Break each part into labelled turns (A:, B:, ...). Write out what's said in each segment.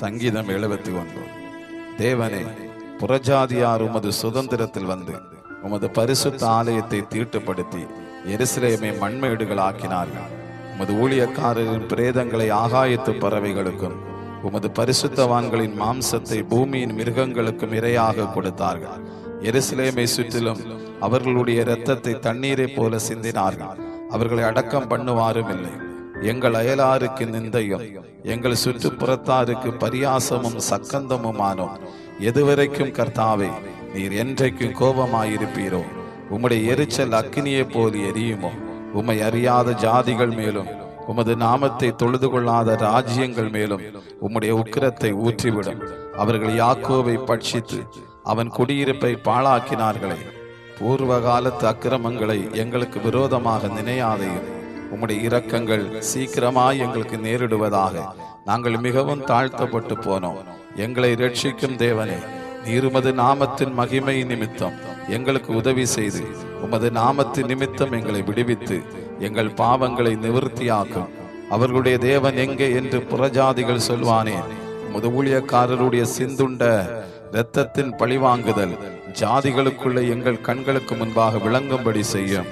A: சங்கீதம் 71. தேவனே, புறஜாதியார் உமது சுதந்திரத்தில் வந்து உமது பரிசுத்த ஆலயத்தை தீட்டுப்படுத்தி எருசலேமை மண்மேடுகளாக்கினார்கள். உமது ஊழியக்காரரின் பிரேதங்களை ஆகாயத்து பறவைகளுக்கும் உமது பரிசுத்தவான்களின் மாம்சத்தை பூமியின் மிருகங்களுக்கும் இரையாக கொடுத்தார்கள். எருசலேமை சுற்றிலும் அவர்களுடைய இரத்தத்தை தண்ணீரை போல சிந்தினார்கள். அவர்களை அடக்கம் பண்ணுவாரும் இல்லை. எங்கள் அயலாருக்கு நிந்தையும் எங்கள் சுற்றுப்புறத்தாருக்கு பரியாசமும் சக்கந்தமுமானோம். எதுவரைக்கும் கர்த்தாவே, நீர் என்றைக்கும் கோபமாயிருப்பீரோ? உம்முடைய எரிச்சல் அக்கினியை போல் எரியுமோ? உம்மை அறியாத ஜாதிகள் மேலும் உமது நாமத்தை தொழுது கொள்ளாத ராஜ்யங்கள் மேலும் உம்முடைய உக்கிரத்தை ஊற்றிவிடும். அவர்கள் யாக்கோவை பட்சித்து அவன் குடியிருப்பை பாழாக்கினார்களே. பூர்வ காலத்து அக்கிரமங்களை எங்களுக்கு விரோதமாக நினையாதையும் உம்முடைய இரக்கங்கள் சீக்கிரமாய் எங்களுக்கு நேரிடுவதாக. நாங்கள் மிகவும் தாழ்த்தப்பட்டு போனோம். எங்களை ரட்சிக்கும் தேவனே, நீர் உமது நாமத்தின் மகிமை நிமித்தம் எங்களுக்கு உதவி செய்து உமது நாமத்தின் நிமித்தம் எங்களை விடுவித்து எங்கள் பாவங்களை நிவர்த்தியாக்கும். அவர்களுடைய தேவன் எங்கே என்று புறஜாதிகள் சொல்வானே. உமது ஊழியக்காரருடைய சிந்துண்ட இரத்தத்தின் பழிவாங்குதல் ஜாதிகளுக்குள்ள எங்கள் கண்களுக்கு முன்பாக விளங்கும்படி செய்யும்.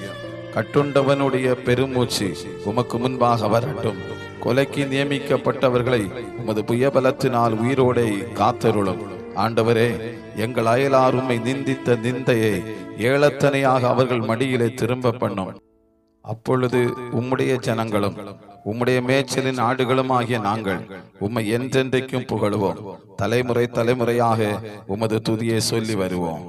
A: கட்டுண்டவனுடைய பெருமூச்சு உமக்கு முன்பாக வரட்டும். கொலைக்கு நியமிக்கப்பட்டவர்களை உமது புயபலத்தினால் உயிரோடே காத்தருளும். ஆண்டவரே, எங்கள் அயலார் உம்மை நிந்தித்த நிந்தையை ஏளத்தனையாக அவர்கள் மடியிலே திரும்ப பண்ணும். அப்பொழுது உம்முடைய ஜனங்களும் உம்முடைய மேய்ச்சலின் ஆடுகளும் ஆகிய நாங்கள் உம்மை என்றென்றைக்கும் புகழுவோம். தலைமுறை தலைமுறையாக உமது துதியை சொல்லி வருவோம்.